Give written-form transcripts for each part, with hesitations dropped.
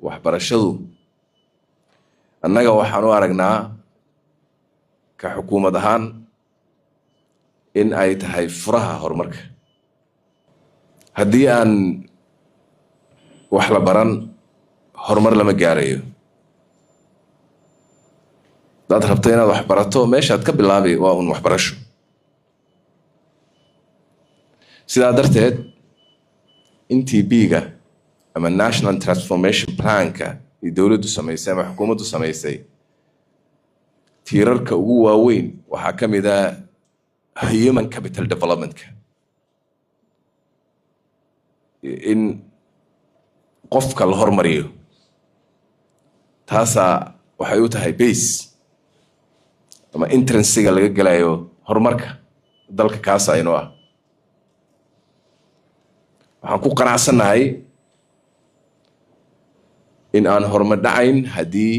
waxbarashadu annaga waxaan u aragnaa ka xukuumad ahaan in ay tahay furaha horumarka. haddii aan wax la baran horumar lama gaarayo. dad rabta inaad wax barato meeshaad ka bilaabi waa un waxbarasho. sidaa darteed NTP-ga ama National Transformation Plan-ka ee dowladdu samaysay ama xukuumaddu samaysay tiirarka ugu waaweyn waxaa ka mid ah human capital development-ka, in qofka la hormariyo. taasaa waxay u tahay base ama entransiga laga gelayo horumarka dalka kaasa inoo ah. waxaan ku qanacsanahay in aan horumar dhacayn haddii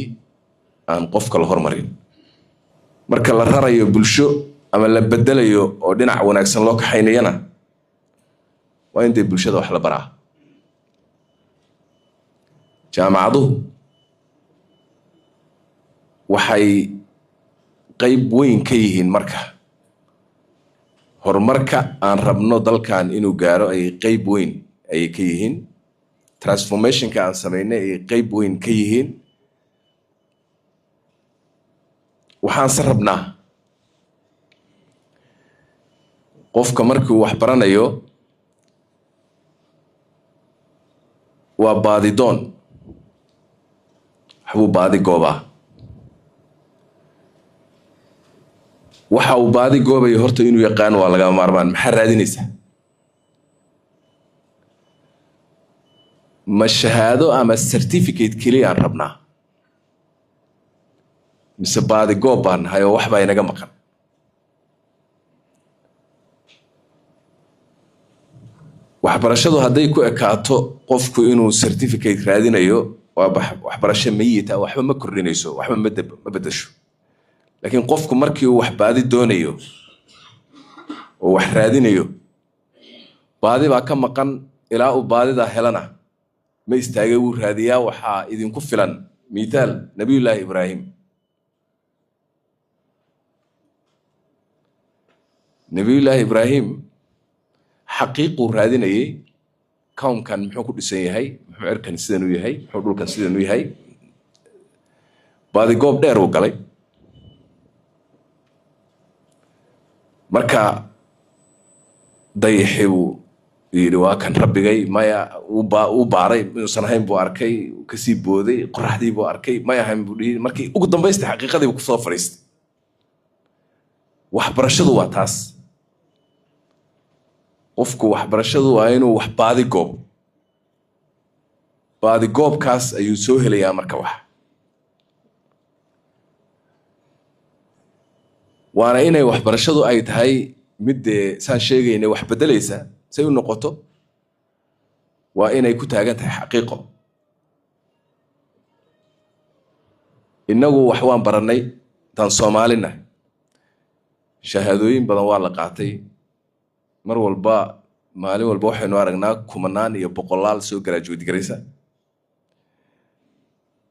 aan qofka la hormarin. marka la rarayo bulsho ama la bedelayo oo dhinac wanaagsan loo kaxaynayana waa in dee bulshada wax la baraa. jaamacaduhu waxay qayb weyn ka yihiin marka horumarka aan rabno dalkan inuu gaaro ayay qayb weyn ayay ka yihiin. transformationka aan samaynay ayay qayb weyn ka yihiin. waxaanse rabnaa qofka markuu wax baranayo waa baadidoon, waxbuu baadi goobaa. waxa uu baadi goobayo horta inuu yaqaan waa laga maarmaan. maxaa raadinaysaa? ma shahaado ama certificate keliya aan rabnaa, mise baadi goob baan nahay oo waxbaa inaga maqan? waxbarashadu hadday ku ekaato qofku inuu certificate raadinayo waa waxbarasho mayita, waxba ma kordhinayso, waxba ma bedasho. laakiin qofku markii uu wax baadi doonayo oo wax raadinayo, baadi baa ka maqan, ilaa uu baadida helana ma istaagay wuu raadiyaa. waxaa idinku filan mithaal nabiyullaahi ibraahim. nabiyullaahi ibraahim xaqiiquu raadinayay. kownkan muxuu ku dhisan yahay, muxuu cirkan sidan u yahay, muxuu dhulkan sidan u yahay. baadi goob dheer uu galay. marka dayaxi buu yidhi waa kan rabbigay, maya uu baaray inuusan ahayn buu arkay, kasii booday. qoraxdii buu arkay, may ahayn buu dhihi. markii ugu dambaystay xaqiiqadii buu kusoo fadhiistay. waxbarashadu waa taas. qofku waxbarashadu waa inuu wax baadi goob. baadi goobkaas ayuu soo helayaa marka wax. waana inay waxbarashadu ay tahay mid dee saan sheegaynay wax beddelaysa. say u noqoto waa inay ku taagan tahay xaqiiqo. innagu wax waan barannay intaan soomaalina. shahaadooyin badan waa la qaatay. mar walba maalin walba waxaynu aragnaa kumanaan iyo boqolaal soo graduate garaysa.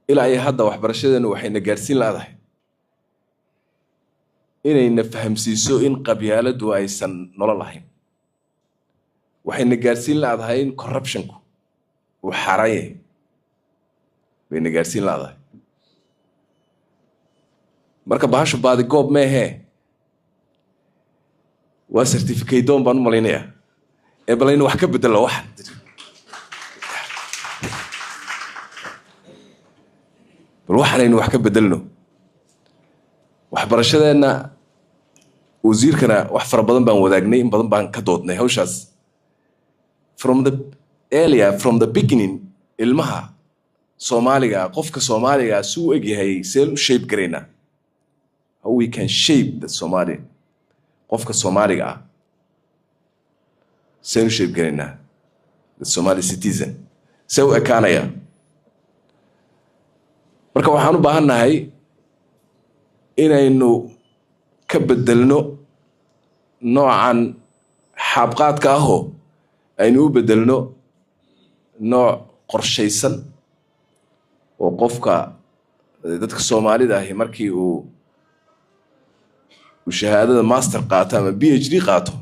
ilaa iyo hadda waxbarashadeenu waxayna gaarsiin laadahay inayna fahamsiiso in qabyaaladu aysan nolol ahayn. waxayna gaarsiin laadahay in corruptionku uu xaaraan yahay. bayna gaarsiin laadahay. marka bahashu baadi goob meehee waa certificate doon baan u malaynayaa. bal aynu wax ka bedelo waxan. bal waxanaynu wax ka bedelno. waxbarashadeenna wasiirkana wax fara badan baan wadaagnay, in badan baan ka doodnay hawshaas. from the beginning ilmaha Soomaaliga, qofka Soomaaliga suu eg yahay seel u shape garayna. how we can shape the Somali. qofka Soomaaliga ah seel u shape garayna the Somali citizen. see u ekaanaya. marka waxaan u baahannahay inaynu ka bedelno noocan xaabqaadka ahoo aynu u bedelno nooc qorshaysan وقفك dadka Soomaalida ah markii uu shahaadada master qaato ama PhD qaato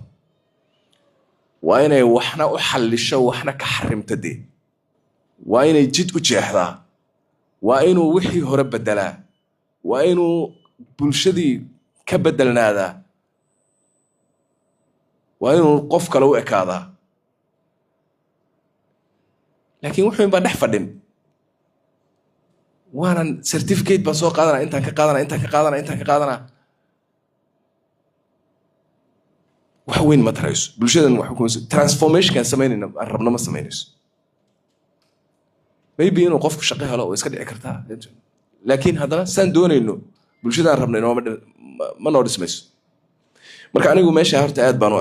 waa inay waxna u xallisho waxna ka xarimtade waa inay jid u jeexdaa waa inuu wixii hore bedelaa waa inuu bulshadii ka bedelnaadaa waa inuu qof kale u ekaadaa laakiin wuxuu inba dhex fadhin waanan certificate baan soo qaadanaa intaan ka qaadanaa wax weyn ma tarayso bulshadan wax ku transformation kan sameynayna rabno ma sameynayso maybe inuu qofku shaqo helo oo iska dhici kartaa laakiin haddana saan doonayno bulshadaan rabnay ma noo dhismayso marka anigu meesha horta aad baan u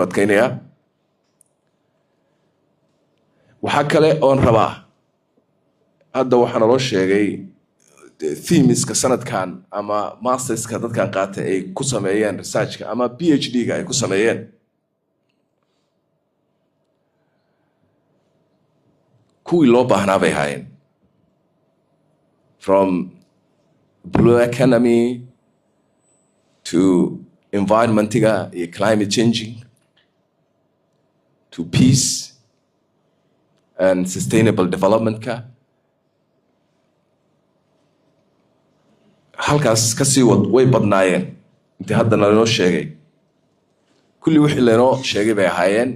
adkaynayaa waxaa kale oon rabaa hadda waxaa naloo sheegay themeska sanadkan ama masterska dadkan qaatay ay ku sameeyeen researchka ama PhD-ga ay ku sameeyeen kuwii loo baahnaa bay ahaayeen from blue economy to environmentiga iyo climate changing to peace and sustainable development-ka halkaas ka sii wad way badnaayeen intii hadda lanoo sheegay kulli wixii lanoo sheegay bay ahaayeen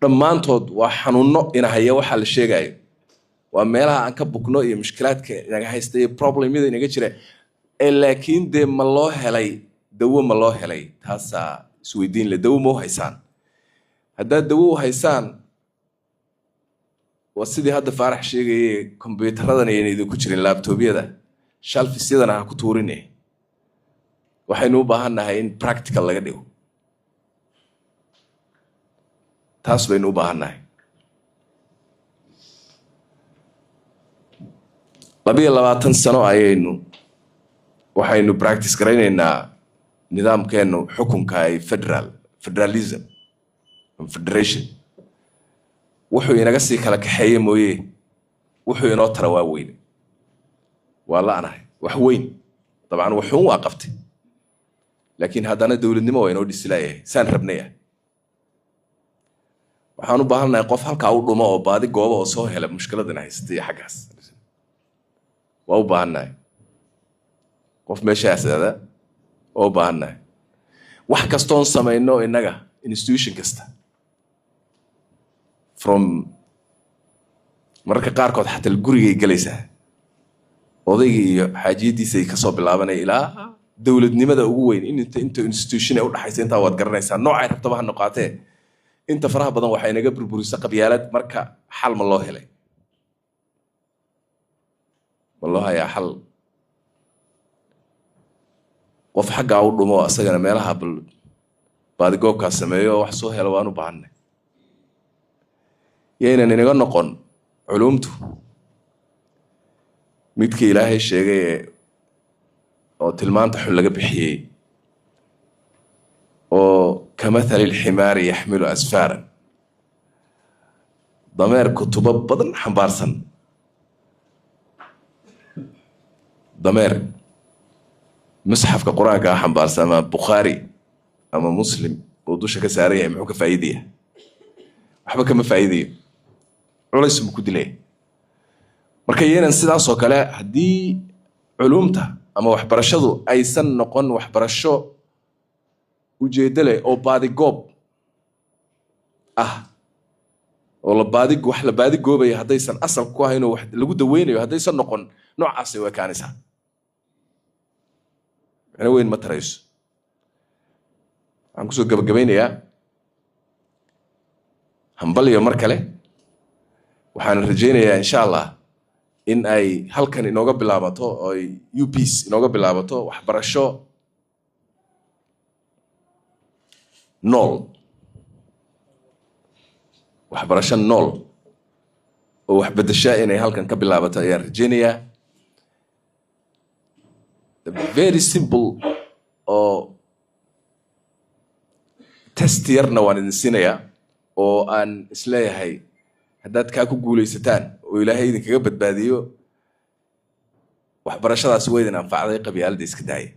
dhammaantood waa xanuuno inahaya waxaa la sheegayo waa meelaha aan ka bugno iyo mushkilaadka inaga haysta iyo problemyada inaga jira laakiin dee ma loo helay dawo ma loo helay taasaa isweydiin le dawo ma u haysaan haddaad dawo u haysaan waa sidii hadda Faarax sheegayay kombiyuutaradan ayayna idinku jirin laptopyada shalfisyadana ha ku tuurine waxaynu u baahannahay in practical laga dhigo taas baynu u baahannahay 22 sano waxaynu practice garaynaynaa nidaamkeenu xukunka ay federalism federation wuxuu inaga sii kala kaxeeyay mooye wuxuu inoo tara waa weyn waa la'anahay wax weyn dabcan wuxuu waa qabtay laakiin haddana dawladnimo waa inoo dhisilaayahay saan rabnaya waxaan u baahannahay qof halkaa u dhumo oo baadi gooba oo soo hela mushkiladana haystay xaggaas waa u baahannahay qof meeshaas aada oo u baahannahay wax kastoon samayno innaga institution kasta from mararka qaarkood xataa gurigay galaysaa odayga iyo xaajiyadiisa ay ka soo bilaabanay ilaa dawladnimada ugu weyn inta institution ay u dhaxaysa inta waad garanaysaa noocay rabtaba ha noqotee inta faraha badan waxay naga burburisa qabyaalad marka xal ma loo helay wallahi ya xal qof xagga u dhumo asagana meelaha baadi goobka sameeyo wax soo helo waan u baahnay yeena inaga noqon culumtu midkii ilaahay sheegay oo tilmaanta xul laga bixiyay oo kamathali alximaar yaxmilu asfaaran dameer kutubo badan xambaarsan dameer musxafka quraanka xambaarsan ama Bukhari ama Muslim oo dusha ka saaran yahay muxuu ka faa'iideeyaa waxba kama faa'iideeyo culays mu ku dilay marka yeelan sidaas oo kale hadii culumta ama waxbarashadu aysan noqon waxbarasho ujeedale oo baadi goob oo wax la baadi goobay hadaysan asal ku ahayn oo wax lagu daweynayo hadaysan noqon noocaas way kaanaysaa ana weyn ma tarayso aan ku soo gabagabeynayaa hambaliyo mar kale waxaan rajaynayaa insha Allah in ay halkan inooga bilaabato oo UPs inooga bilaabato waxbarasho nool waxbarasho nool oo wax bedesha inay halkan ka bilaabato ayaan rajaynayaa very simple oo test yarna waan idin siinayaa oo aan isleeyahay haddaad kaa ku guulaysataan oo ilaahay idinkaga badbaadiyo waxbarashadaas way idin anfacday qabyaaladda iska daaya